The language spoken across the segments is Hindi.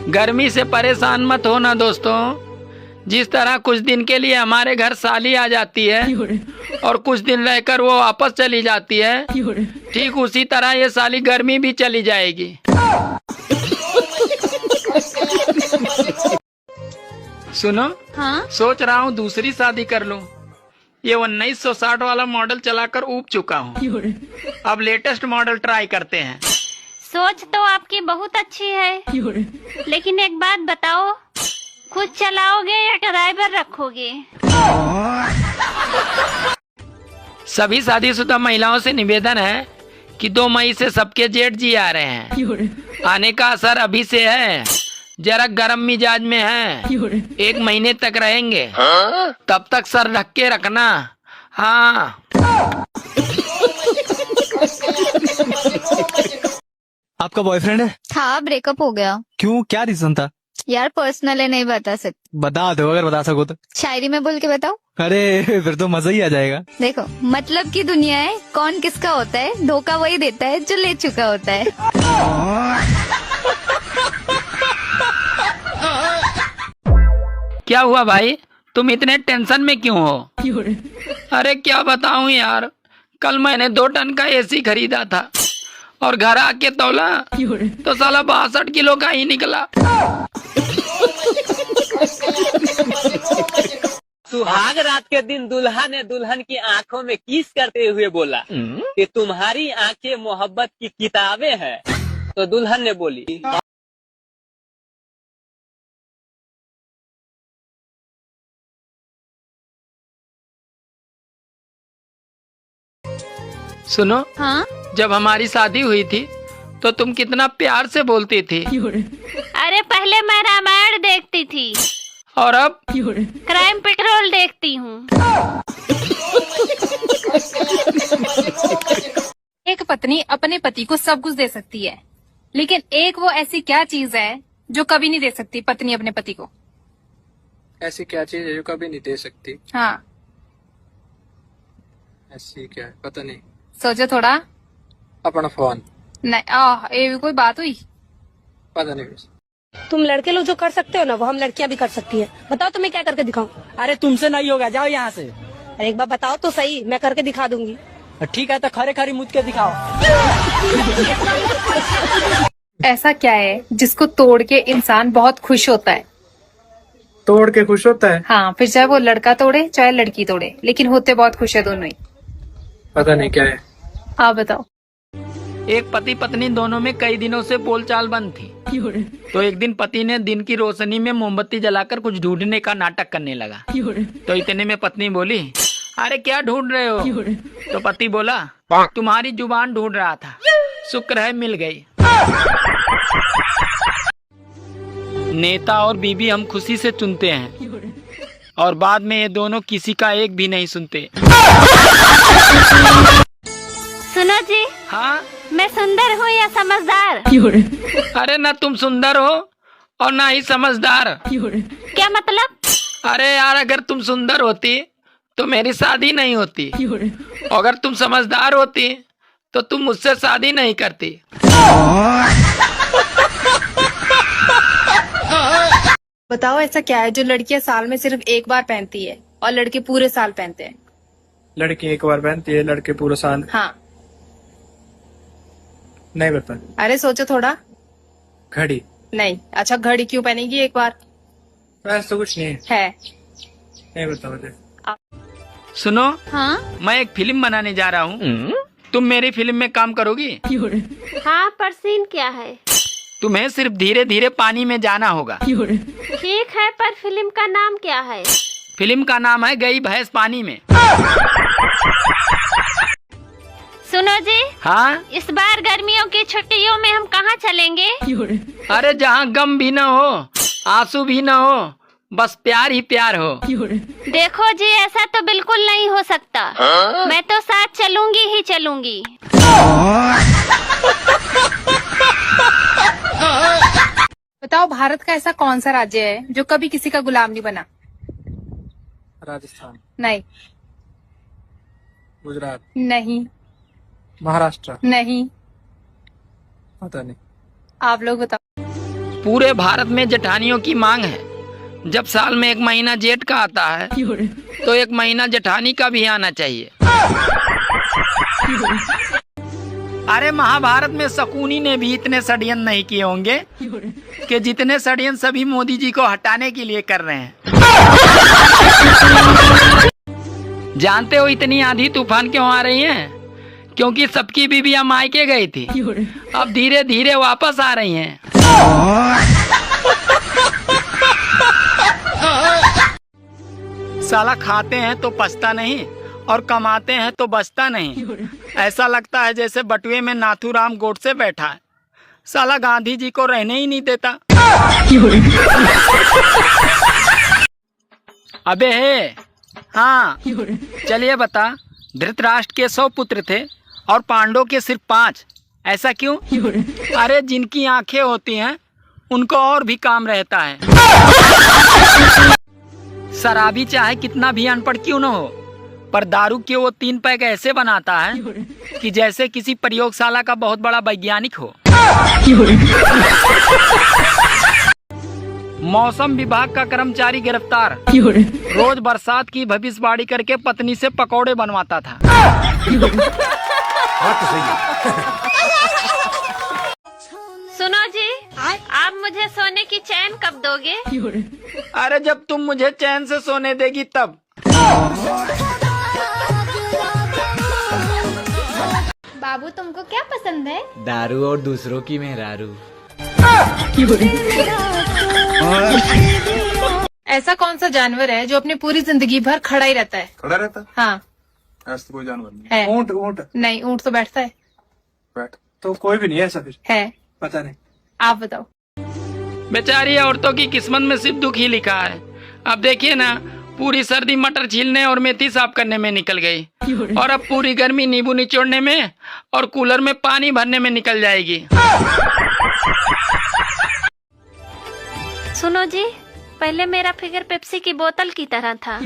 गर्मी से परेशान मत होना दोस्तों। जिस तरह कुछ दिन के लिए हमारे घर साली आ जाती है और कुछ दिन रहकर वो वापस चली जाती है, ठीक उसी तरह ये साली गर्मी भी चली जाएगी। सुनो, हाँ? सोच रहा हूँ दूसरी शादी कर लूँ। ये 1960 वाला मॉडल चलाकर ऊब चुका हूँ। अब लेटेस्ट मॉडल ट्राई करते हैं। सोच तो आपकी बहुत अच्छी है, लेकिन एक बात बताओ, खुद चलाओगे या ड्राइवर रखोगे? सभी शादीशुदा महिलाओं से निवेदन है कि 2 मई से सबके जेठ जी आ रहे हैं। आने का असर अभी से है, जरा गर्म मिजाज में है। 1 महीने तक रहेंगे, तब तक सर ढक के रखना। हाँ। आपका बॉयफ्रेंड है? हाँ, ब्रेकअप हो गया। क्यों, क्या रीजन था? यार पर्सनल है, नहीं बता सकती। बता दो अगर बता सको तो। शायरी में बोल के बताओ। अरे फिर तो मजा ही आ जाएगा। देखो, मतलब की दुनिया है, कौन किसका होता है, धोखा वही देता है जो ले चुका होता है। क्या हुआ भाई, तुम इतने टेंशन में क्यों हो? अरे क्या बताऊं यार, कल मैंने 2 टन का एसी खरीदा था और घर आके तौला तो साला 62 किलो का ही निकला। सुहाग रात के दिन दुल्हा ने दुल्हन की आंखों में किस करते हुए बोला कि तुम्हारी आंखें मोहब्बत की किताबें हैं। तो दुल्हन ने बोली, सुनो, हाँ? जब हमारी शादी हुई थी तो तुम कितना प्यार से बोलती थी। अरे पहले मैं रामायण देखती थी और अब क्राइम पेट्रोल देखती हूँ। एक पत्नी अपने पति को सब कुछ दे सकती है, लेकिन एक वो ऐसी क्या चीज है जो कभी नहीं दे सकती पत्नी अपने पति को? ऐसी क्या चीज है जो कभी नहीं दे सकती? हाँ, ऐसी क्या है, पता नहीं। सोचो थोड़ा। अपना फोन। नहीं, ये भी कोई बात हुई? पता नहीं। तुम लड़के लोग जो कर सकते हो ना, वो हम लड़कियां भी कर सकती है। बताओ तुम्हें क्या करके दिखाऊं? अरे तुमसे नहीं होगा, जाओ यहाँ से। अरे एक बार बताओ तो सही, मैं करके दिखा दूंगी। ठीक है, तो खरे खरी मुझ के दिखाओ। ऐसा क्या है जिसको तोड़ के इंसान बहुत खुश होता है? तोड़ के खुश होता है? हाँ, फिर चाहे वो लड़का तोड़े चाहे लड़की तोड़े, लेकिन होते बहुत खुश है दोनों ही। पता नहीं क्या है। आप बताओ। एक पति पत्नी दोनों में कई दिनों से बोलचाल बंद थी। तो एक दिन पति ने दिन की रोशनी में मोमबत्ती जलाकर कुछ ढूंढने का नाटक करने लगा। तो इतने में पत्नी बोली, अरे क्या ढूंढ रहे हो? तो पति बोला, तुम्हारी जुबान ढूंढ रहा था, शुक्र है मिल गई। नेता और बीबी हम खुशी से चुनते हैं और बाद में ये दोनों किसी का एक भी नहीं सुनते। सुनो जी। हाँ? मैं सुंदर हूँ या समझदार? अरे ना तुम सुंदर हो और ना ही समझदार। क्या मतलब? अरे यार, अगर तुम सुंदर होती तो मेरी शादी नहीं होती, अगर तुम समझदार होती तो तुम मुझसे शादी नहीं करती। बताओ ऐसा क्या है जो लड़कियां साल में सिर्फ एक बार पहनती है और लड़के पूरे साल पहनते हैं? लड़की एक बार पहनती है, लड़के पूरा साल। हाँ। नहीं बता। अरे सोचो थोड़ा। घड़ी। नहीं। अच्छा, घड़ी क्यों पहनेगी एक बार? वैसे तो कुछ नहीं है। नहीं बता मुझे। सुनो, हाँ? मैं एक फिल्म बनाने जा रहा हूँ, तुम मेरी फिल्म में काम करोगी? हाँ, पर सीन क्या है? तुम्हें सिर्फ धीरे धीरे पानी में जाना होगा। ठीक है, पर फिल्म का नाम क्या है? फिल्म का नाम है गई भैंस पानी में। सुनो जी। हाँ? इस बार गर्मियों की छुट्टियों में हम कहाँ चलेंगे? अरे जहाँ गम भी न हो, आंसू भी न हो, बस प्यार ही प्यार हो। देखो जी, ऐसा तो बिल्कुल नहीं हो सकता। मैं तो साथ चलूंगी ही चलूंगी। बताओ भारत का ऐसा कौन सा राज्य है जो कभी किसी का गुलाम नहीं बना? राजस्थान। नहीं। गुजरात। नहीं। महाराष्ट्र। नहीं। पता नहीं। आप लोग बताओ। पूरे भारत में जेठानियों की मांग है। जब साल में 1 महीना जेठ का आता है तो 1 महीना जेठानी का भी आना चाहिए। अरे महाभारत में शकुनी ने भी इतने षड्यंत्र नहीं किए होंगे कि जितने षड्यंत्र सभी मोदी जी को हटाने के लिए कर रहे हैं। जानते हो इतनी आंधी तूफान क्यों आ रही हैं? क्योंकि सबकी बीवियां मायके गई थी, अब धीरे धीरे वापस आ रही हैं। साला खाते हैं तो पछता नहीं और कमाते हैं तो बचता नहीं। ऐसा लगता है जैसे बटुए में नाथूराम गोडसे बैठा है, साला गांधी जी को रहने ही नहीं देता। अबे हे, हाँ चलिए बता, धृतराष्ट्र के 100 पुत्र थे और पांडवों के सिर्फ 5, ऐसा क्यों? अरे जिनकी आंखें होती हैं उनको और भी काम रहता है। शराबी चाहे कितना भी अनपढ़ क्यों न हो, पर दारू के वो 3 पैक ऐसे बनाता है कि जैसे किसी प्रयोगशाला का बहुत बड़ा वैज्ञानिक हो। मौसम विभाग का कर्मचारी गिरफ्तार, रोज बरसात की भविष्यवाणी करके पत्नी से पकौड़े बनवाता था। सुनो जी, आप मुझे सोने की चैन कब दोगे? अरे जब तुम मुझे चैन से सोने देगी तब। बाबू तुमको क्या पसंद है? दारू और दूसरों की मेहरारू। ऐसा कौन सा जानवर है जो अपनी पूरी जिंदगी भर खड़ा ही रहता है? खड़ा रहता है? हाँ ऐसा तो कोई जानवर नहीं है। ऊंट ऊंट नहीं, ऊंट तो बैठता है। बैठ तो कोई भी नहीं है ऐसा, फिर है, पता नहीं। आप बताओ। बेचारी औरतों की किस्मत में सिर्फ दुख ही लिखा है। अब देखिए ना, पूरी सर्दी मटर छीलने और मेथी साफ करने में निकल गई और अब पूरी गर्मी नींबू निचोड़ने में और कूलर में पानी भरने में निकल जाएगी। सुनो जी, पहले मेरा फिगर पेप्सी की बोतल की तरह था।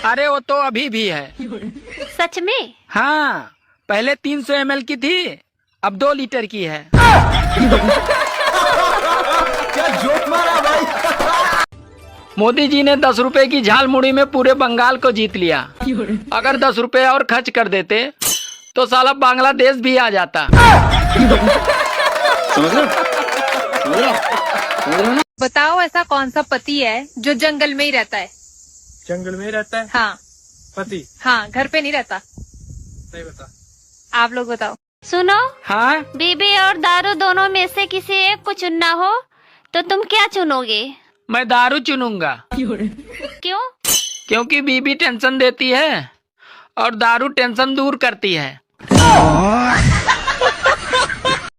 अरे वो तो अभी भी है। सच में? हाँ, पहले 300 ml की थी, अब 2 लीटर की है। क्या जोक मारा भाई। मोदी जी ने 10 रुपए की झालमुड़ी में पूरे बंगाल को जीत लिया। अगर 10 रुपए और खर्च कर देते तो साला बांग्लादेश भी आ जाता। बताओ ऐसा कौन सा पति है जो जंगल में ही रहता है? जंगल में रहता है हाँ पति? हाँ, घर पे नहीं रहता। नहीं बता। आप लोग बताओ। सुनो, हाँ, बीबी और दारू दोनों में से किसी एक को चुनना हो तो तुम क्या चुनोगे? मैं दारू चुनूंगा। क्यों? क्योंकि बीबी टेंशन देती है और दारू टेंशन दूर करती है।